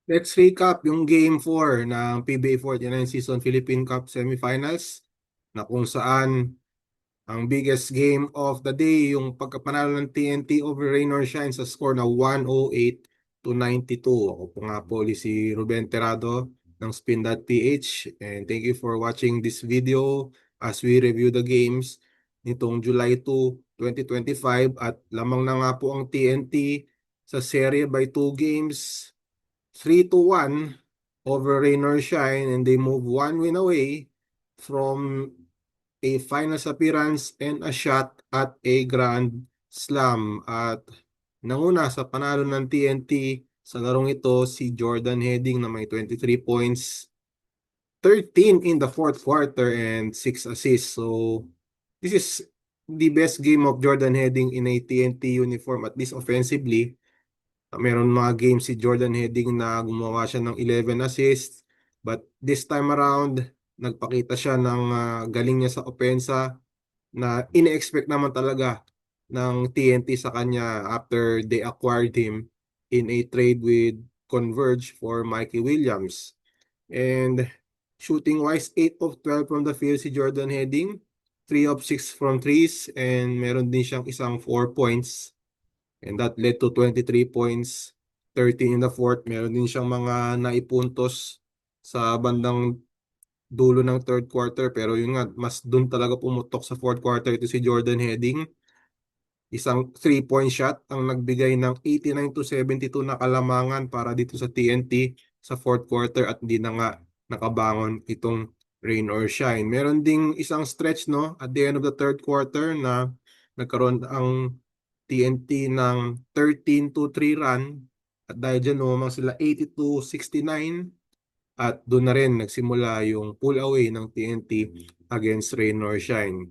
Let's recap yung Game 4 ng PBA 49 Season Philippine Cup Semifinals na kung saan ang biggest game of the day yung pagkapanalo ng TNT over Rain or Shine sa score na 108-92. Ako po nga po si Ruben Terrado ng Spin.ph, and thank you for watching this video as we review the games nitong July 2, 2025, at lamang na nga po ang TNT sa serye by 2 games, 3-1 over rain or shine, and they move one win away from a finals appearance and a shot at a Grand Slam. At nanguna sa panalo ng TNT sa larong ito si Jordan Heading na may 23 points, 13 in the fourth quarter, and 6 assists. So this is the best game of Jordan Heading in a TNT uniform, at least offensively. Meron mga games si Jordan Heading na gumawa siya ng 11 assists. But this time around, nagpakita siya ng galing niya sa opensa na ine-expect naman talaga ng TNT sa kanya after they acquired him in a trade with Converge for Mikey Williams. And shooting-wise, 8 of 12 from the field si Jordan Heading, 3 of 6 from threes, and meron din siyang isang 4 points. And that led to 23 points, 13 in the fourth. Meron din siyang mga naipuntos sa bandang dulo ng third quarter. Pero yun nga, mas dun talaga pumutok sa fourth quarter ito si Jordan Heading. Isang 3-point shot ang nagbigay ng 89-72 na kalamangan para dito sa TNT sa fourth quarter, at hindi na nga nakabangon itong rain or shine. Meron ding isang stretch, no, at the end of the third quarter na nagkaroon ang TNT ng 13-3 run, at dahil dyan umamang sila 80-69, at doon na rin nagsimula yung pull away ng TNT against rain or shine.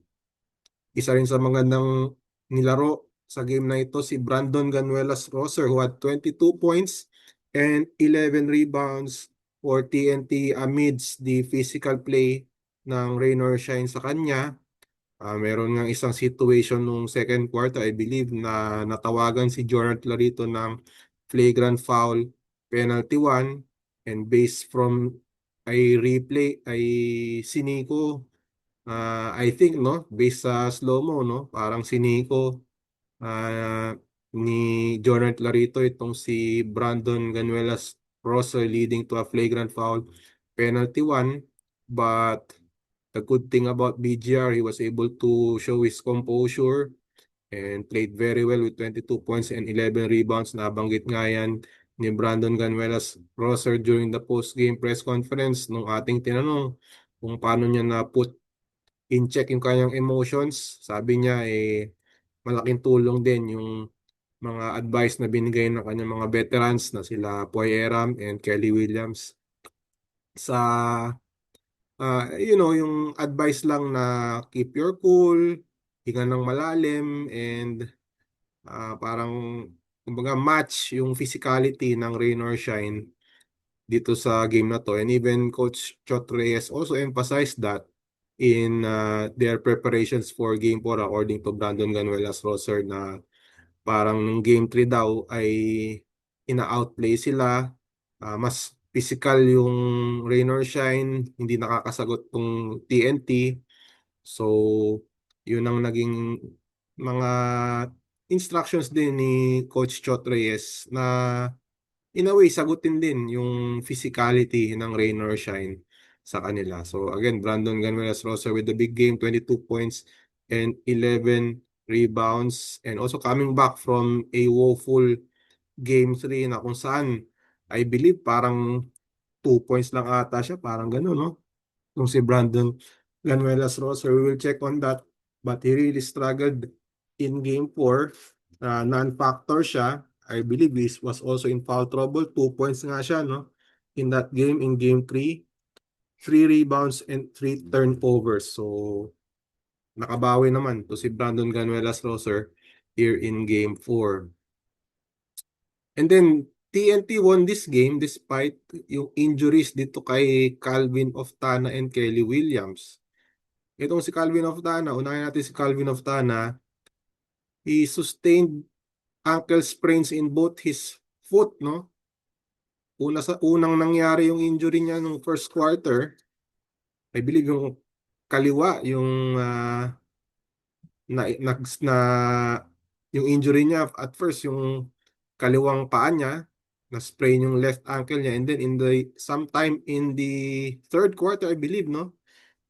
Isa rin sa mga nang nilaro sa game na ito si Brandon Ganuelas Roser, who had 22 points and 11 rebounds for TNT amidst the physical play ng rain or shine sa kanya. Meron nga isang situation nung second quarter, I believe, na natawagan si Jordan Clarito ng flagrant foul, penalty 1, and based from ay replay ay siniko. I think, no, based sa slow-mo, no, parang siniko ni Jordan Clarito itong si Brandon Ganuelas Roser, leading to a flagrant foul, penalty 1. But the good thing about BGR, he was able to show his composure and played very well with 22 points and 11 rebounds. Nabanggit nga yan ni Brandon Ganuelas Roser during the post-game press conference nung ating tinanong kung paano niya na-put in check yung kanyang emotions. Sabi niya, malaking tulong din yung mga advice na binigay ng kanyang mga veterans na sila Poy Eram and Kelly Williams sa yung advice lang na keep your cool, hinga ng malalim, and parang kumbaga match yung physicality ng rain or shine dito sa game na to. And even Coach Chot Reyes also emphasized that in their preparations for Game 4, according to Brandon Ganuelas Roser, na parang nung Game 3 daw ay ina-outplay sila. Mas physical yung rain or shine, hindi nakakasagot tong TNT. So, yun ang naging mga instructions din ni Coach Chot Reyes na in a way sagutin din yung physicality ng rain or shine sa kanila. So again, Brandon Ganuelas Roser with the big game, 22 points and 11 rebounds, and also coming back from a woeful game 3 na kung saan I believe parang 2 points lang ata siya, parang gano'n, no? Kung si Brandon Ganuelas Roser, we will check on that. But he really struggled in game 4. Non-factor siya. I believe he was also in foul trouble. 2 points nga siya, no? In that game, in game 3. 3 rebounds and 3 turnovers. So, nakabawi naman to si Brandon Ganuelas Roser here in game 4. And then, TNT won this game despite yung injuries dito kay Calvin Oftana and Kelly Williams. Itong si Calvin Oftana, unahin natin si Calvin Oftana, he sustained ankle sprains in both his foot, no? unang nangyari yung injury niya nung first quarter, I believe yung kaliwa, yung na yung injury niya at first yung kaliwang paa niya, na-sprain yung left ankle niya, and then sometime in the third quarter I believe, no,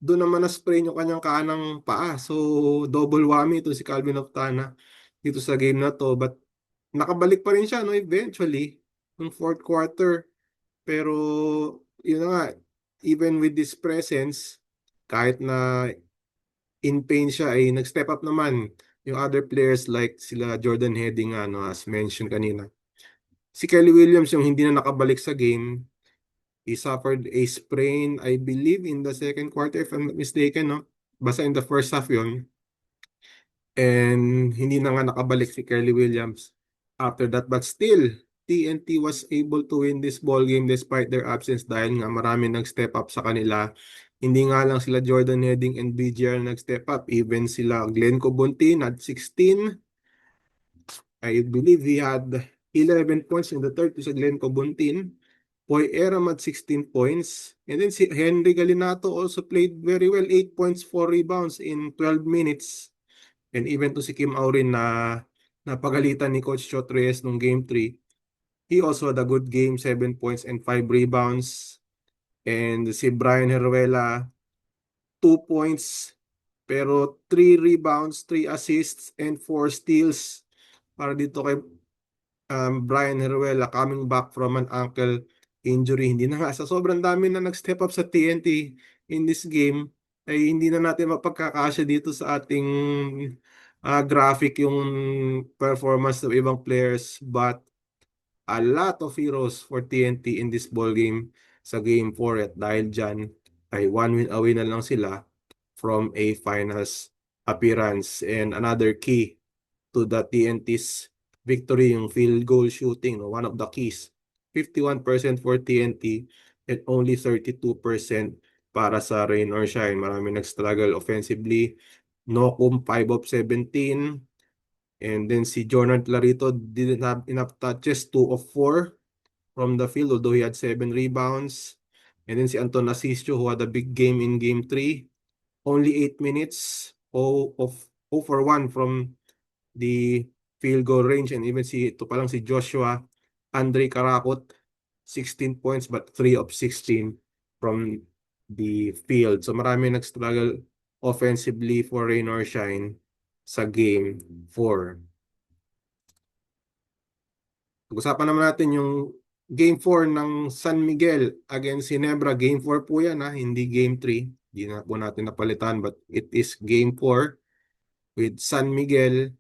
doon naman na-sprain yung kanyang kanang paa. So double whammy ito si Calvin Oftana dito sa game na to, but nakabalik pa rin siya, no, eventually yung fourth quarter. Pero yun na nga, even with this presence, kahit na in pain siya, ay nag-step up naman yung other players like sila Jordan Heading, ano, as mentioned kanina. Si Kelly Williams yung hindi na nakabalik sa game. He suffered a sprain, I believe, in the second quarter, if I'm not mistaken, no? Basta in the first half yun. And hindi na nga nakabalik si Kelly Williams after that. But still, TNT was able to win this ball game despite their absence dahil nga marami nag-step up sa kanila. Hindi nga lang sila Jordan Heading and BGR nag-step up. Even sila Glenn Cobontin at 16. I believe he had 11 points in the third to sa Glenn Cobontin. Poy Eram had 16 points. And then si Henry Galinato also played very well. 8 points, 4 rebounds in 12 minutes. And even to si Kim Aurin na napagalitan ni Coach Chot Reyes nung Game 3, he also had a good game, 7 points and 5 rebounds. And si Brian Heruela, 2 points, pero 3 rebounds, 3 assists, and 4 steals para dito kay Brian Heruela, coming back from an ankle injury. Hindi na nga, sa sobrang dami na nag-step up sa TNT in this game, ay hindi na natin mapagkakasya dito sa ating graphic yung performance ng ibang players, but a lot of heroes for TNT in this ball game sa game 4, at dahil dyan ay one win away na lang sila from a finals appearance. And another key to the TNT's victory, yung field goal shooting, no? One of the keys. 51% for TNT and only 32% para sa Rain or Shine. Marami nag-struggle offensively. Nocum 5 of 17. And then si Jordan Clarito didn't have enough touches, 2 of 4 from the field, although he had 7 rebounds. And then si Anton Asisio, who had a big game in game 3, only 8 minutes, 0 for 1 from the field goal range. And even ito pa lang si Joshua Andre Karakot, 16 points but 3 of 16 from the field. So marami nag-struggle offensively for Rain or Shine sa game 4. Pag-usapan naman natin yung game 4 ng San Miguel against Ginebra. Game 4 po yan, ha? Hindi game 3. Hindi na po natin napalitan, but it is game 4 with San Miguel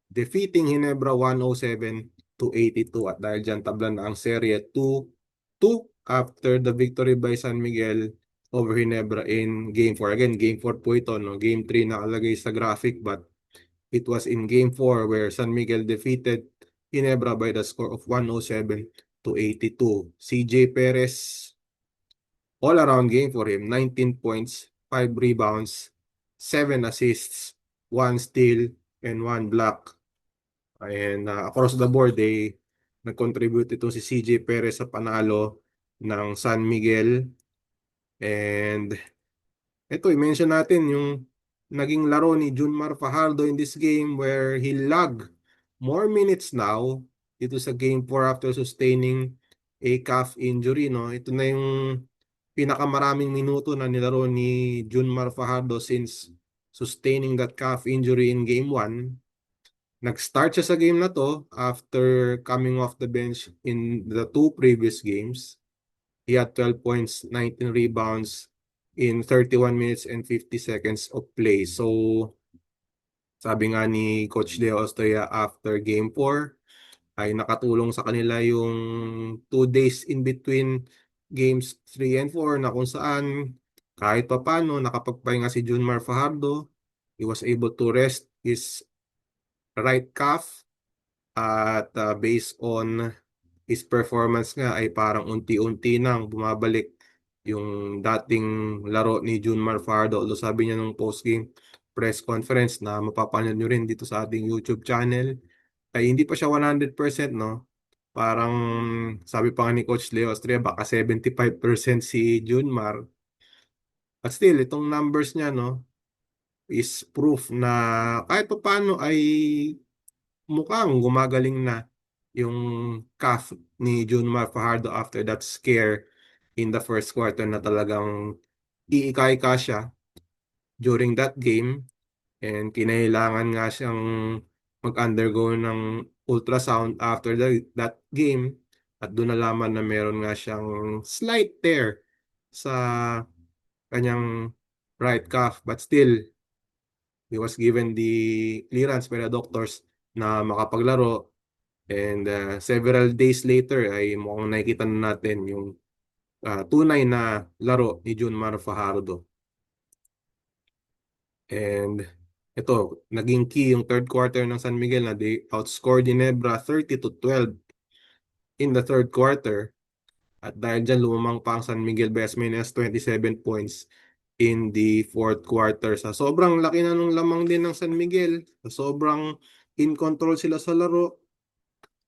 defeating Ginebra 107-82. At dahil dyan, tabla na ang serye 2-2 after the victory by San Miguel over Ginebra in game 4. Again, game 4 po ito, no? Game 3 nakalagay sa graphic, but it was in game 4 where San Miguel defeated Ginebra by the score of 107-82. CJ Perez, all-around game for him, 19 points, 5 rebounds, 7 assists, 1 steal, and 1 block. And across the board, nag-contribute ito si CJ Perez sa panalo ng San Miguel. And ito, i-mention natin yung naging laro ni Junmar Fajardo in this game where he logged more minutes now dito sa game 4 after sustaining a calf injury, no? Ito na yung pinakamaraming minuto na nilaro ni Junmar Fajardo since sustaining that calf injury in game 1. Nag-start siya sa game na to after coming off the bench in the 2 previous games. He had 12 points, 19 rebounds in 31 minutes and 50 seconds of play. So, sabi nga ni Coach Leo Ostoya after game 4, ay nakatulong sa kanila yung 2 days in between games 3 and 4 na kung saan kahit pa paano nakapagpahinga si Junmar Fajardo. He was able to rest his right calf at based on his performance nga ay parang unti-unti nang bumabalik yung dating laro ni Junmar Fajardo. Although sabi niya nung post-game press conference na mapapanood nyo rin dito sa ating YouTube channel, ay hindi pa siya 100%, no? Parang sabi pa nga ni Coach Leo Austria, baka 75% si Junmar. But still, itong numbers niya, no, is proof na kahit pa paano ay mukhang gumagaling na yung calf ni Junmar Fajardo after that scare in the first quarter na talagang iika-ika siya during that game, and kinailangan nga siyang mag-undergo ng ultrasound after that game, at doon nalaman na meron nga siyang slight tear sa kanyang right calf, but still he was given the clearance by the doctors na makapaglaro, and several days later ay mukhang nakikita na natin yung tunay na laro ni Junmar Fajardo. And ito, naging key yung third quarter ng San Miguel na they outscored Ginebra 30-12 in the third quarter. At dahil dyan, lumamang pa ang San Miguel by as many as 27 points in the fourth quarter. Sa sobrang laki na nung lamang din ng San Miguel, sa sobrang in control sila sa laro,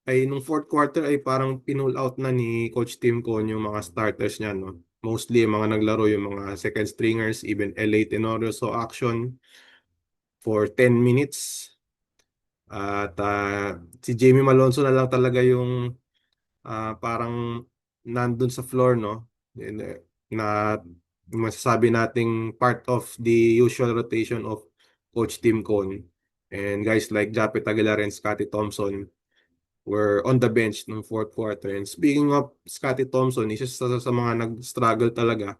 ay nung fourth quarter ay parang pinull out na ni Coach Tim Con yung mga starters niya, no? Mostly yung mga naglaro, yung mga second stringers, even LA Tenorio saw action for 10 minutes. At si Jamie Malonzo na lang talaga yung parang nandun sa floor, no? And, na masasabi nating part of the usual rotation of Coach Tim Con. And guys like Japet Aguilar and Scottie Thompson were on the bench ng fourth quarter. And speaking of Scottie Thompson, isa sa mga nag-struggle talaga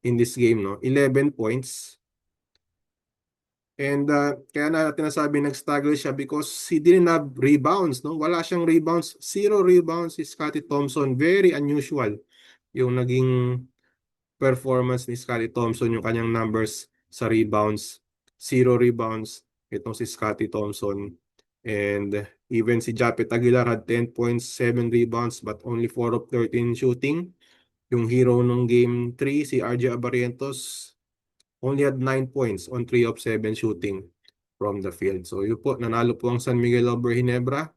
in this game, no? 11 points. And kaya natin nasabi nag-struggle siya because he didn't have rebounds, no? Wala siyang rebounds. Zero rebounds si Scottie Thompson. Very unusual yung naging performance ni Scottie Thompson, yung kanyang numbers sa rebounds. Zero rebounds itong si Scottie Thompson. And even si Japet Aguilar had 10 points, 7 rebounds, but only 4 of 13 shooting. Yung hero nung game 3, si RJ Abarientos, only had 9 points on 3 of 7 shooting from the field. So yun po, nanalo po ang San Miguel over Ginebra.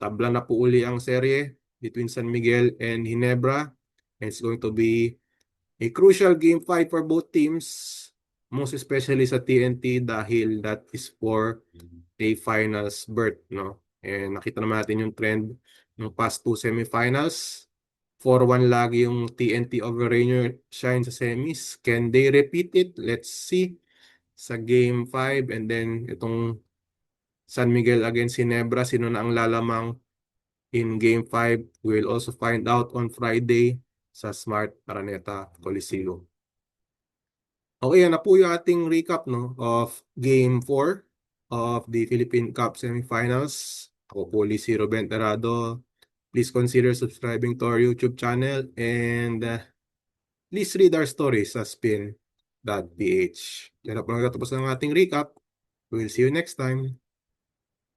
Tabla na po uli ang serye between San Miguel and Ginebra. And it's going to be a crucial game fight for both teams, most especially sa TNT dahil that is for a finals berth, no? And nakita naman natin yung trend ng past two semifinals. 4-1 lagi yung TNT over Rainier Shine sa semis. Can they repeat it? Let's see sa game 5. And then itong San Miguel against Ginebra, sino na ang lalamang in game 5? We'll also find out on Friday sa Smart Araneta Coliseo. Okay, yan na po yung ating recap, no, of game 4 of the Philippine Cup semifinals. Ako po si Ruben Terrado. Please consider subscribing to our YouTube channel, and please read our stories sa spin.ph. Yan na po nagtatapos ng ating recap. We'll see you next time.